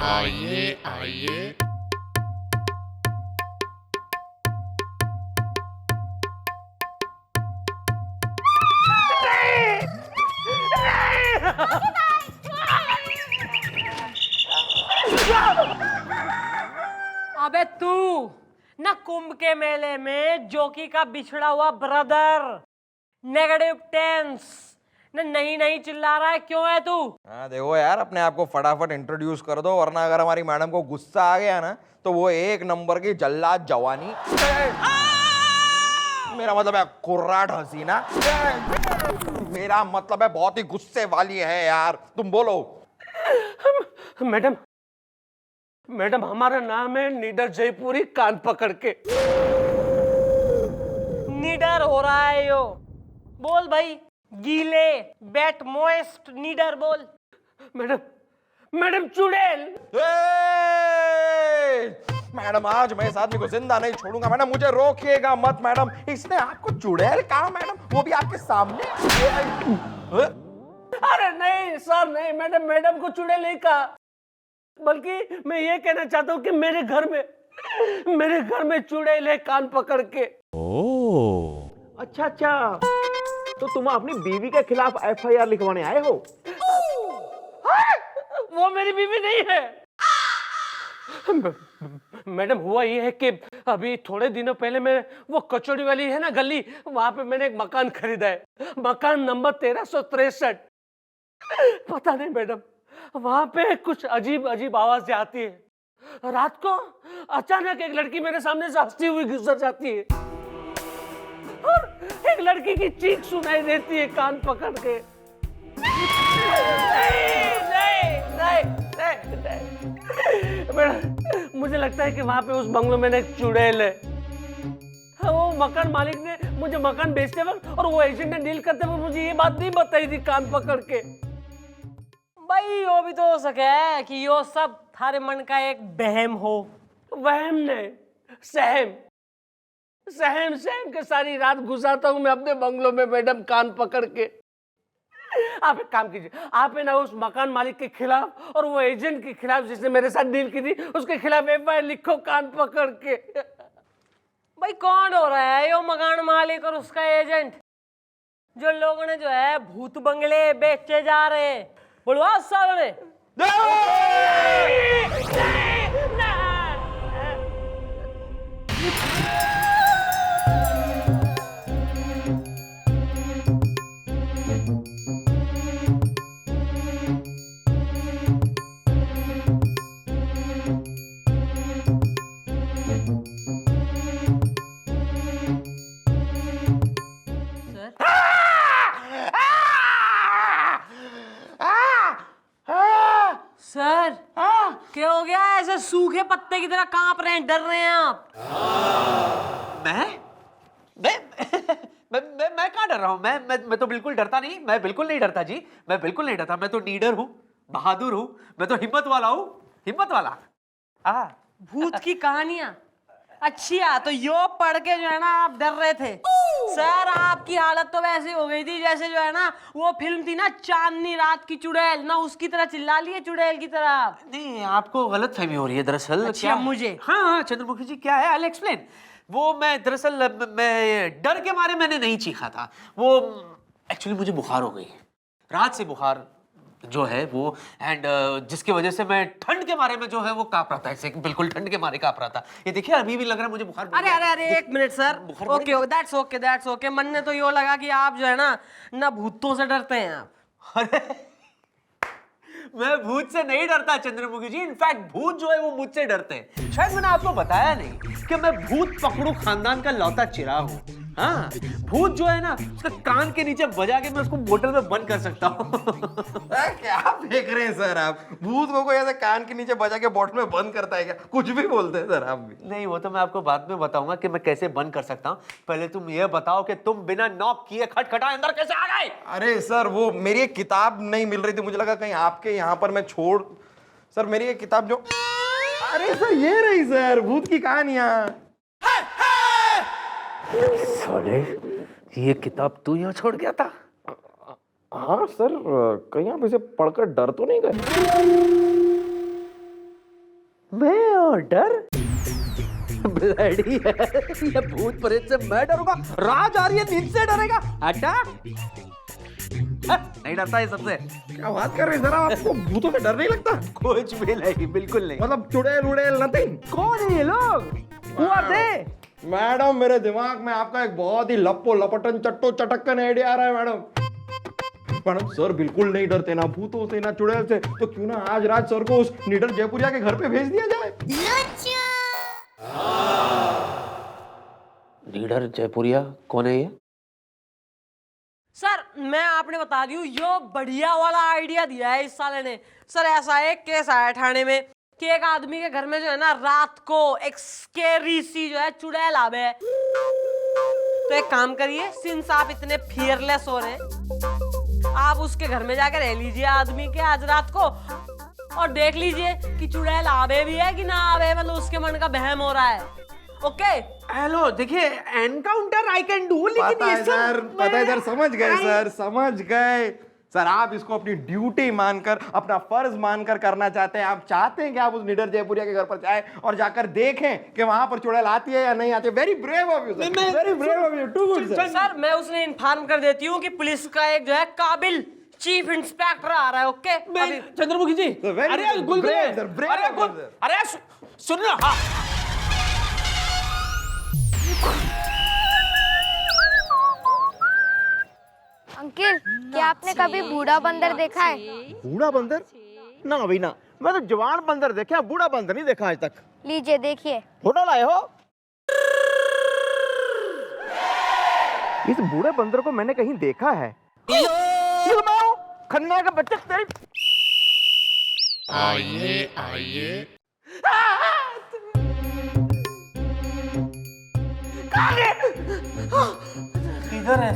आइए आइए। अबे तू ना कुंभ के मेले में जोकी का बिछड़ा हुआ ब्रदर नेगेटिव टेंस ना नहीं नहीं चिल्ला रहा है, क्यों है तू? हाँ देखो यार, अपने आप को फटाफट इंट्रोड्यूस कर दो, वरना अगर हमारी मैडम को गुस्सा आ गया ना तो वो एक नंबर की जल्लाद जवानी, मेरा मतलब है कुर्राट हसीना, मेरा मतलब है बहुत ही गुस्से वाली है यार। तुम बोलो। मैडम मैडम हमारा नाम है निडर जयपुरी, कान पकड़ के। निडर हो रहा है यो, बोल भाई। गीले बेट मोइस्ट निडर बोल। मैडम चुड़ैल। मैडम आज मैं इस आदमी को जिंदा नहीं छोड़ूंगा मैडम, मुझे रोकिएगा मत मैडम। इसने आपको चुड़ैल कहा मैडम, वो भी आपके सामने। अरे नहीं सर नहीं, मैडम को चुड़ैल नहीं कहा, बल्कि मैं ये कहना चाहता हूँ कि मेरे घर में चुड़ैल है, कान पकड़ के। अच्छा तो तुम अपनी बीवी के खिलाफ एफआईआर लिखवाने आए हो? वो मेरी बीवी नहीं है मैडम। हुआ ये है कि अभी थोड़े दिनों पहले मैं वो कचौड़ी वाली है ना गली, वहां पे मैंने एक मकान खरीदा है, मकान नंबर 1363। पता नहीं मैडम, वहां पे कुछ अजीब आवाजें आती है। रात को अचानक एक लड़की मेरे सामने से हंसती हुई गुजर जाती है और एक लड़की की चीख सुनाई देती है, कान पकड़ के। नहीं। मैडम मुझे लगता है कि वहां पे उस बंगलो में एक चुड़ैल है। वो मकान मालिक ने मुझे मकान बेचते वक्त और वो एजेंट ने डील करते वक्त मुझे ये बात नहीं बताई थी, कान पकड़ के। भाई यो भी तो हो सके है कि यो सब थारे मन का एक बहम हो। वहम नहीं, सहम के सारी रात गुजारता हूँ मैं अपने बंगलों में मैडम, कान पकड़ के। आप एक काम कीजिए, आप है ना उस मकान मालिक के खिलाफ और वो एजेंट के खिलाफ जिसने मेरे साथ डील की थी उसके खिलाफ एफआईआर लिखो, कान पकड़ के। भाई कौन हो रहा है यो मकान मालिक और उसका एजेंट? जो लोगों ने जो है भूत बंगले बेचे जा रहे हैं, बुलवा सालों ने। सर क्या हो गया? ऐसे सूखे पत्ते की तरह कांप रहे हैं, डर रहे हैं आप? मैं कहाँ डर रहा हूँ? मैं तो बिल्कुल डरता नहीं, मैं बिल्कुल नहीं डरता जी, मैं बिल्कुल नहीं डरता। मैं तो नीडर हूँ, बहादुर हूँ, मैं तो हिम्मत वाला हूँ, हिम्मत वाला। भूत की कहानियां अच्छी है तो यो पढ़ के जो है ना आप डर रहे थे। सर आपकी हालत तो वैसे हो गई थी जैसे जो है ना वो फिल्म थी ना चांदनी रात की चुड़ैल, ना उसकी तरह चिल्ला लिए चुड़ैल की तरह। नहीं, आपको गलत फहमी हो रही है दरअसल। अच्छा, क्या मुझे? हाँ चंद्रमुखी जी, क्या है, आई विल एक्सप्लेन। वो मैं दरअसल मैं डर के मारे मैंने नहीं चीखा था, वो एक्चुअली मुझे बुखार हो गई, रात से बुखार जो है वो, एंड जिसकी वजह से मैं ठंड के मारे में जो है वो कांप रहा था, ऐसे बिल्कुल ठंड के मारे कांप रहा था। ये देखिए अभी भी लग रहा है मुझे बुखार। अरे एक minute sir, okay that's okay. मन ने तो यो लगा कि आप जो है ना भूतों से डरते हैं आप। अरे मैं भूत से नहीं डरता चंद्रमुखी जी, इनफैक्ट भूत जो है वो मुझसे डरते हैं। शायद मैंने आपको बताया नहीं कि मैं भूत पकड़ू खानदान का लौता चिराग हूँ। हाँ, भूत जो है ना उसका कान के नीचे बजा के मैं उसको बोतल में बंद कर सकता हूँ। क्या फेंक रहे हैं सर आप? भूत को कोई ऐसे कान के नीचे बजा के बॉटल में बंद करता है क्या? कुछ भी बोलते हैं सर आप भी। नहीं, वो तो मैं आपको बाद में बताऊंगा कि मैं कैसे बंद कर सकता हूँ। पहले तुम ये बताओ कि तुम बिना नॉक किए खटखटाए अंदर कैसे आ गए? अरे सर वो मेरी एक किताब नहीं मिल रही थी, मुझे लगा कहीं आपके यहाँ पर मैं छोड़। सर मेरी एक किताब जो, अरे सर ये रही सर, भूत की कहानियां। साले, ये किताब तू यहाँ छोड़ गया था? हाँ सर, कहीं आप इसे पढ़कर डर तो नहीं गए? मैं और डर? ब्लडी है, ये भूत प्रेत से मैं डरूंगा? राज आ रही है, नींद से डरेगा? हटा, नहीं डरता ये सबसे। क्या बात कर रहे हैं सर, आपको भूतों से डर नहीं लगता? कुछ भी नहीं, बिल्कुल नहीं। मतलब चुड़ैल उड़ैल नथिंग? कौन है ये लोग? Who are they? मैडम मेरे दिमाग में आपका एक बहुत ही लप्पो लपटन चट्टो चटक्कन आइडिया आ रहा है मैडम। मैडम सर बिल्कुल नहीं डरते ना भूतों से ना चुड़ैल से, तो क्यों ना आज राज सर को उस निडर जयपुरिया के घर पे भेज दिया जाए। लीडर जयपुरिया कौन है ये? सर मैं आपने बता दी हूँ, यो बढ़िया वाला आइडिया दिया है इस साले ने। सर ऐसा एक केस आया थाने में कि एक आदमी के घर में जो है ना रात को एक स्केरी सी जो है चुड़ैल आवे। तो एक काम करिए, सिंस आप इतने फियरलेस हो रहे हैं, आप उसके घर में जाकर रह लीजिए आदमी के आज रात को, और देख लीजिए कि चुड़ैल आवे भी है कि ना आवे, मतलब उसके मन का बहम हो रहा है। ओके हेलो, देखिए एनकाउंटर आई कैन डू, लेकिन पता है ये सर, सब पता है सर, समझ गए सर, समझ गए सर। आप इसको अपनी ड्यूटी मानकर, अपना फर्ज मानकर करना चाहते हैं। आप चाहते हैं कि आप उस निडर जयपुरिया के घर पर जाएं और जाकर देखें कि वहां पर चुड़ैल आती है या नहीं आती है। Very brave of you sir, very brave of you, too good sir. Sir मैं उसने इन्फॉर्म कर देती हूँ कि पुलिस का एक जो है काबिल चीफ इंस्पेक्टर आ रहा है। ओके चंद्रमुखी जी, very अरे good, गुलगुले, brave sir, brave अरे sir. अरे सुन ना, हाँ। अंकिल, क्या आपने कभी बूढ़ा बंदर देखा है? बूढ़ा बंदर? ना भाई ना, मैं तो जवान बंदर देखा, बूढ़ा बंदर नहीं देखा आज तक। लीजिए देखिए। फोटो लाए हो? इस बूढ़े बंदर को मैंने कहीं देखा है। ये मैं हूँ, खन्ना का बच्चा तेरी। आइए आइए किधर है?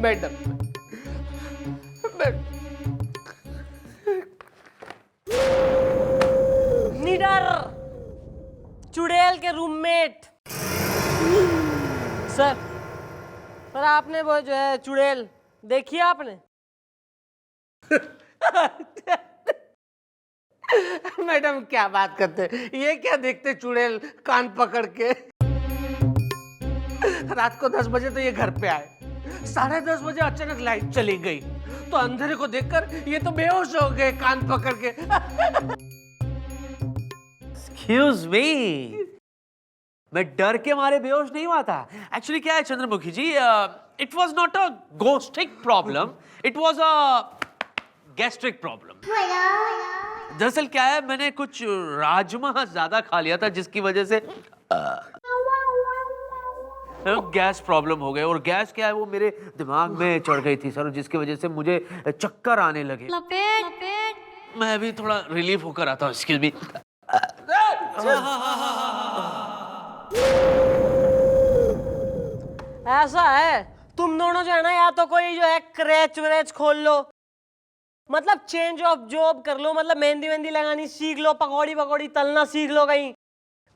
मैडम, निडर चुड़ैल के रूममेट। सर पर आपने वो जो है चुड़ैल देखी है आपने? मैडम क्या बात करते हैं? ये क्या देखते चुड़ैल कान पकड़ के? रात को 10 बजे तो ये घर पे आए, 10:30 बजे अचानक लाइट चली गई, तो अंधेरे को देखकर ये तो बेहोश हो गए कान पकड़ के। Excuse me, मैं डर के मारे बेहोश नहीं हुआ था। एक्चुअली क्या है Chandramukhi ji, it was not a ghostic problem, it was a gastric problem. दरअसल क्या है, मैंने कुछ राजमा ज्यादा खा लिया था, जिसकी वजह से गैस प्रॉब्लम हो गए। और गैस क्या है, वो मेरे दिमाग में चढ़ गई थी सर, जिसकी वजह से मुझे चक्कर आने लगे। मैं भी थोड़ा रिलीफ होकर आता हूँ। Excuse me. ऐसा है, तुम दोनों जो है ना, या तो कोई जो है क्रैच व्रैच खोल लो, मतलब चेंज ऑफ जॉब कर लो, मतलब मेहंदी वेंदी लगानी सीख लो, पकौड़ी पकौड़ी तलना सीख लो, कहीं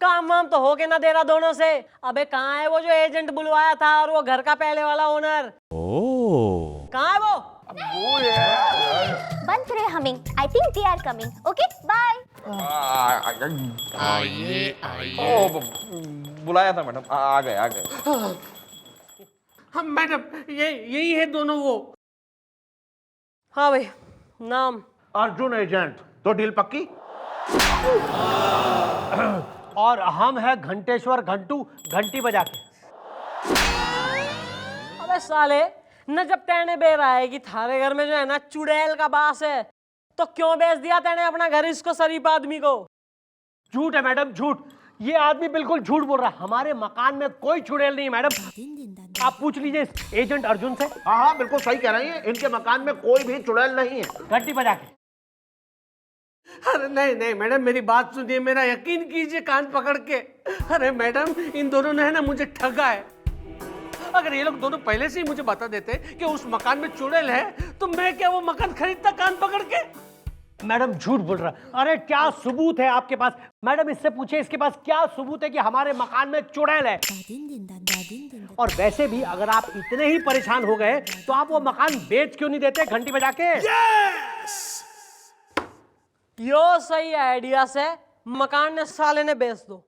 काम वाम तो हो के ना दे रहा दोनों से। अबे कहाँ है वो जो एजेंट बुलवाया था और वो घर का पहले वाला ओनर? कहाँ है वो? बंद रहे humming. I think they are coming. Okay bye. आइए आइए बुलाया था मैडम, आ गए आ गए। हाँ मैडम, यही है दोनों वो। हाँ भाई, नाम अर्जुन एजेंट। तो डील पक्की? और हम है घंटेश्वर घंटू, घंटी बजा के। अबे साले, न जब तैने बे रहा है कि थारे घर में जो है ना चुड़ैल का बास है, तो क्यों बेच दिया तैने अपना घर इसको शरीफ आदमी को? झूठ है मैडम, झूठ। ये आदमी बिल्कुल झूठ बोल रहा है। हमारे मकान में कोई चुड़ैल नहीं मैडम। आप पूछ लीजिए इस एजेंट अर्जुन से। हाँ हाँ बिल्कुल सही कह रही है, इनके मकान में कोई भी चुड़ैल नहीं है। घंटी बजा के। अरे नहीं नहीं मैडम, मेरी बात सुनिए, मेरा यकीन कीजिए कान पकड़ के। अरे मैडम, इन दोनों ने है ना मुझे ठगा है। अगर ये लोग दोनों पहले से ही मुझे बता देते कि उस मकान में चुड़ैल है, तो मैं क्या वो मकान खरीदता कान पकड़ के? मैडम झूठ बोल रहा है। अरे क्या सबूत है आपके पास? मैडम इससे पूछे इसके पास क्या सबूत है कि हमारे मकान में चुड़ैल है। और वैसे भी अगर आप इतने ही परेशान हो गए तो आप वो मकान बेच क्यों नहीं देते घंटी बजा के? यो सही आइडिया से मकान ने साले ने बेच दो।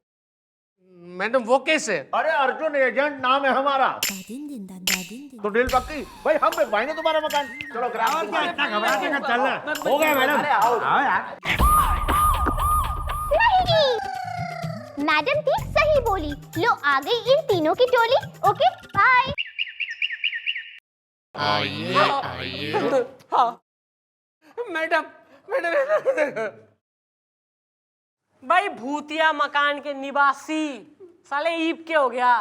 मैडम वो कैसे? अरे अर्जुन एजेंट नाम है हमारा, तो डील पक्की भाई, हम बेचवाएंगे तुम्हारा मकान। चलो ग्राहक इतना घबराते मत चलना। हो गया मैडम। आओ यार। नहीं, मैडम ठीक सही बोली। लो आ गई इन तीनों की टोली। Okay bye. आइए आइए हाँ मैडम मैडम भाई भूतिया मकान के निवासी साले ईप के हो गया।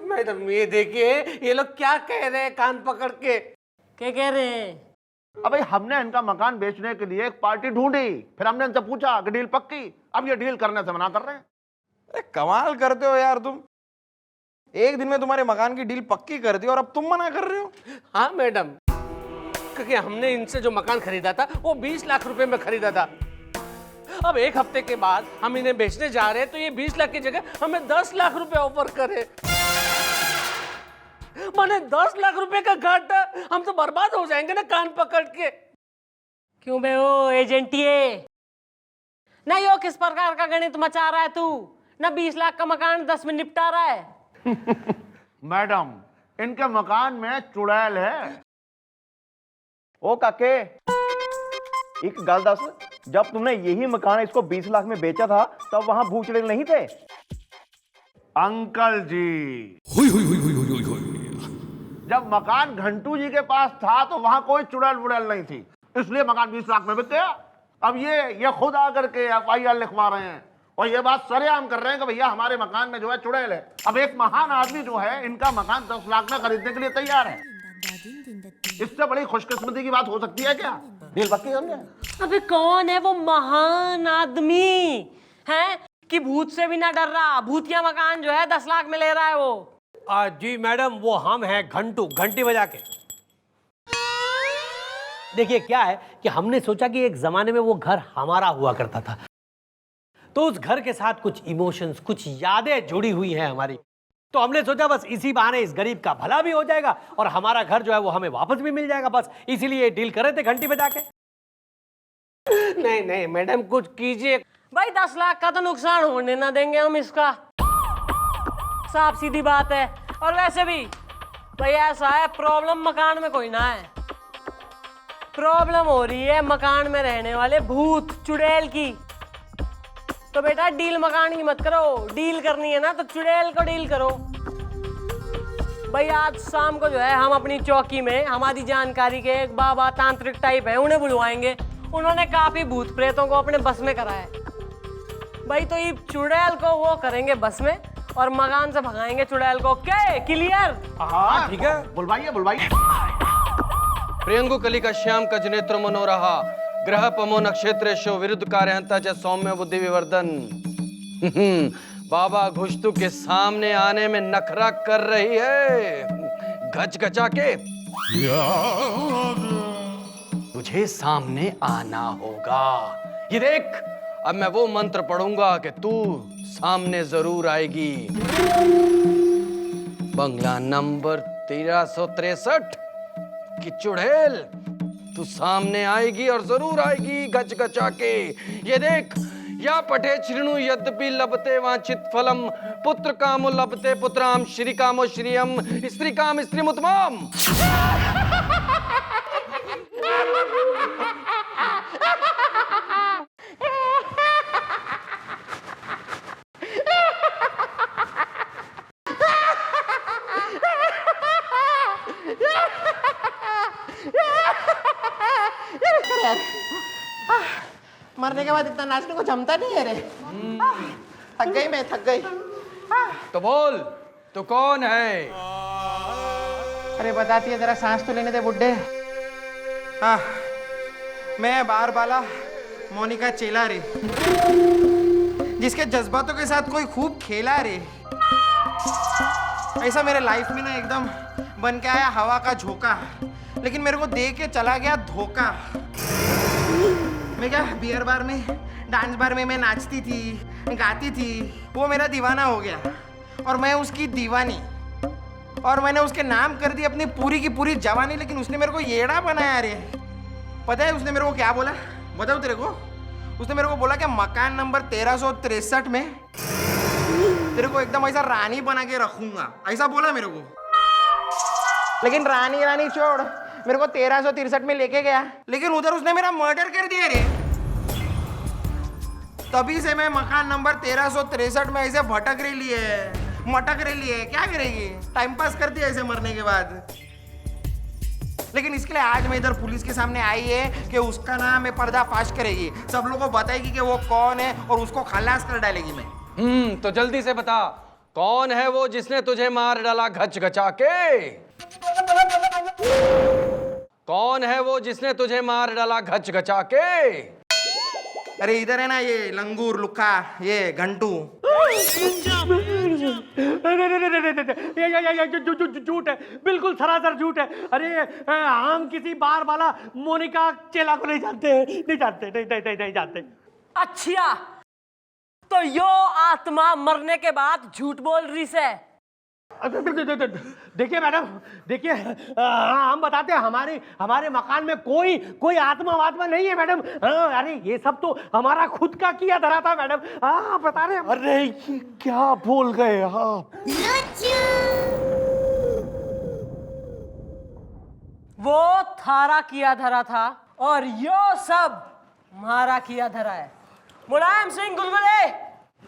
मैडम ये देखिए ये लोग क्या कह रहे हैं कान पकड़ के। क्या कह रहे हैं? अबे हमने इनका मकान बेचने के लिए एक पार्टी ढूंढी, फिर हमने इनसे पूछा कि डील पक्की। अब ये डील करने से मना कर रहे हैं। अरे कमाल करते हो यार तुम, एक दिन में तुम्हारे मकान की डील पक्की कर दी और अब तुम मना कर रहे हो। हाँ मैडम, क्योंकि हमने इनसे जो मकान खरीदा था वो 20 लाख रुपए में खरीदा था। अब एक हफ्ते के बाद हम इन्हें बेचने जा रहे हैं तो ये 20 लाख की जगह हमें 10 लाख रुपए ऑफर करे। माने 10 लाख रुपए का घाटा, हम तो बर्बाद हो जाएंगे ना कान पकड़ के। क्यों बे ओ एजेंटिए? ना यो किस प्रकार का गणित मचा रहा है तू? ना 20 लाख का मकान 10 में निपटा रहा है। मैडम इनके मकान में चुड़ैल है। ओ काके, एक गल दस, जब तुमने यही मकान इसको 20 लाख में बेचा था तब वहां भूत चुड़ैल नहीं थे? अंकल जी, जब मकान घंटू जी के पास था तो वहां कोई चुड़ैल वुड़ैल नहीं थी, इसलिए मकान 20 लाख में बिक गया। अब ये खुद आकर के FIR लिखवा रहे हैं और ये बात सरेआम कर रहे हैं कि भैया हमारे मकान में जो है चुड़ैल है। अब एक महान आदमी जो है इनका मकान 10 लाख में खरीदने के लिए तैयार है। इससे बड़ी खुशकिस्मती की बात हो सकती है क्या? डील पक्की समझे? अबे कौन है वो महान आदमी है कि भूत से भी ना डर रहा? भूतिया मकान जो है 10 लाख में ले रहा है वो। जी मैडम, वो हम हैं घंटू, घंटी बजा के। देखिए क्या है कि हमने सोचा कि एक जमाने में वो घर हमारा हुआ करता था, तो उस घर के साथ कुछ इमोशंस, कुछ यादें जुड़ी हुई हैं हमारी। तो हमने सोचा बस इसी बहाने इस गरीब का भला भी हो जाएगा और हमारा घर जो है वो हमें वापस भी मिल जाएगा। बस इसीलिए डील कर रहे थे घंटी बजा के। नहीं नहीं मैडम कुछ कीजिए। भाई 10 लाख का तो नुकसान होने ना देंगे हम इसका, साफ सीधी बात है। और वैसे भी भाई ऐसा है, प्रॉब्लम मकान में कोई ना है, प्रॉब्लम हो रही है मकान में रहने वाले भूत चुड़ैल की। तो बेटा डील मकान की मत करो, डील करनी है ना तो चुड़ैल को डील करो। भाई आज शाम को जो है हम अपनी चौकी में हमारी जानकारी के एक बाबा तांत्रिक टाइप है, उन्हें बुलवाएंगे। उन्होंने काफी भूत प्रेतों को अपने बस में करा है। भाई तो ये चुड़ैल को वो करेंगे बस में और मकान से भगाएंगे चुड़ैल को। क्या क्लियर? हाँ ठीक है, बुलवाइए बुलवाइए। प्रियंगु कलिका श्याम कज नेत्र मनोरहा ग्रह पमो नक्षत्रेशो विरुद्ध कार्यहंता च सौम्य बुद्धि विवर्धन। बाबा घुष्टू के सामने आने में नखरा कर रही है, गच गचा के। तुझे सामने आना होगा। ये देख, अब मैं वो मंत्र पढ़ूंगा कि तू सामने जरूर आएगी। बंगला नंबर 1363 की चुड़ैल, तू सामने आएगी और जरूर आएगी गच गचा के। ये देख, या पठे श्रीणु यद्यपि लभते वांछित फलम, पुत्र कामो लभते पुत्राम, श्री कामो श्रियम, स्त्री काम स्त्रीमुत्तमम। मरने के बाद इतना नाचने को जमता नहीं है रे। थक गई मैं, थक गई। तो बोल, तू कौन है? अरे बताती है, जरा सांस तो लेने दे बुड्ढे। हाँ, मैं बार बाला मोनिका चेला रे, जिसके जज्बातों के साथ कोई खूब खेला रे। ऐसा मेरे लाइफ में ना एकदम बन के आया हवा का झोंका, लेकिन मेरे को दे के चला गया धोखा। मैं क्या बियर बार में, डांस बार में मैं नाचती थी, गाती थी, वो मेरा दीवाना हो गया और मैं उसकी दीवानी, और मैंने उसके नाम कर दी अपनी पूरी की पूरी जवानी, लेकिन उसने मेरे को येड़ा बनाया रे। पता है उसने मेरे को क्या बोला, बताओ तेरे को? उसने मेरे को बोला कि मकान नंबर 1363 में तेरे को एकदम ऐसा रानी बना के रखूंगा, ऐसा बोला मेरे को। लेकिन रानी रानी छोड़, मेरे को 1363 में लेके गया, लेकिन उधर उसने मेरा मर्डर कर दिया रे। तभी से मैं मकान नंबर 1363 में ऐसे भटक रही है, मटक रही है। क्या करेगी, टाइम पास करती है ऐसे मरने के बाद। लेकिन इसके लिए आज मैं इधर पुलिस के सामने आई है कि उसका नाम है पर्दाफाश करेगी, सब लोगों को बताएगी कि वो कौन है और उसको खलास कर डालेगी मैं। तो जल्दी से बता, कौन है वो जिसने तुझे मार डाला घच घचा के? कौन है वो जिसने तुझे मार डाला घच घचा के? अरे इधर है ना ये लंगूर लुक्का, ये घंटू। झूठ है, बिल्कुल सरासर झूठ है। अरे हम किसी बार वाला मोनिका चेला को नहीं जानते, नहीं जानते। अच्छा, तो यो आत्मा मरने के बाद झूठ बोल रही से। देखिए मैडम, देखिए हम बताते हैं, हमारे मकान में कोई आत्मा वात्मा नहीं है मैडम। अरे ये सब तो हमारा खुद का किया धरा था मैडम। हाँ बता रहे। अरे ये क्या बोल गए आप? वो थारा किया धरा था और यो सब हमारा किया धरा है। मुलायम सिंह गुलगुले,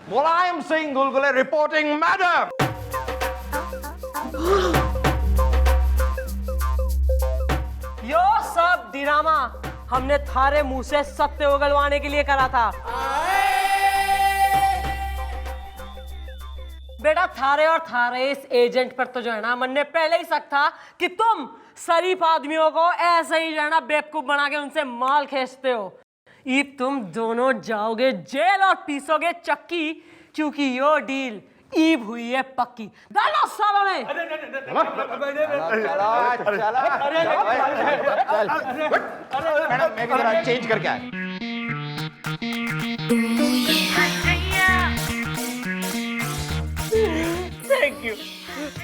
मुलायम सिंह गुलगुले रिपोर्टिंग मैडम। यो सब ड्रामा हमने थारे मुंह से सत्य उगलवाने के लिए करा था। बेटा थारे और थारे इस एजेंट पर तो जो है ना मन ने पहले ही शक था कि तुम शरीफ आदमियों को ऐसे ही जो है ना बेवकूफ बना के उनसे माल खींचते हो। ईब तुम दोनों जाओगे जेल और पीसोगे चक्की, क्योंकि यो डील ईब हुई है पक्की। डालो सालों ने। मैडम मैं भी जरा चेंज करके आया।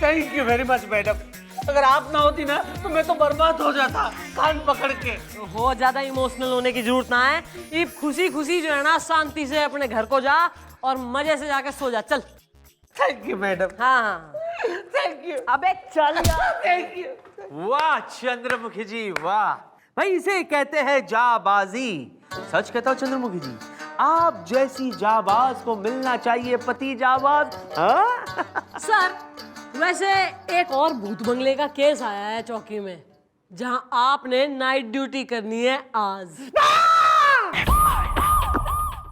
Thank you very much madam. अगर आप ना होती ना तो मैं तो बर्बाद हो जाता कान पकड़ के। हो ज्यादा इमोशनल होने की जरूरत ना है। ईब खुशी खुशी जो है ना शांति से अपने घर को जा और मजे से जाके सो जा। चल। Thank you madam. हाँ थैंक यू। अबे चल यार। Thank you. वाह चंद्रमुखी जी वाह, भाई इसे कहते हैं जाबाजी। सच कहता हूँ चंद्रमुखी जी, आप जैसी जाबाज को मिलना चाहिए पति जाबाज। सर वैसे एक और भूत बंगले का केस आया है चौकी में, जहां आपने नाइट ड्यूटी करनी है आज।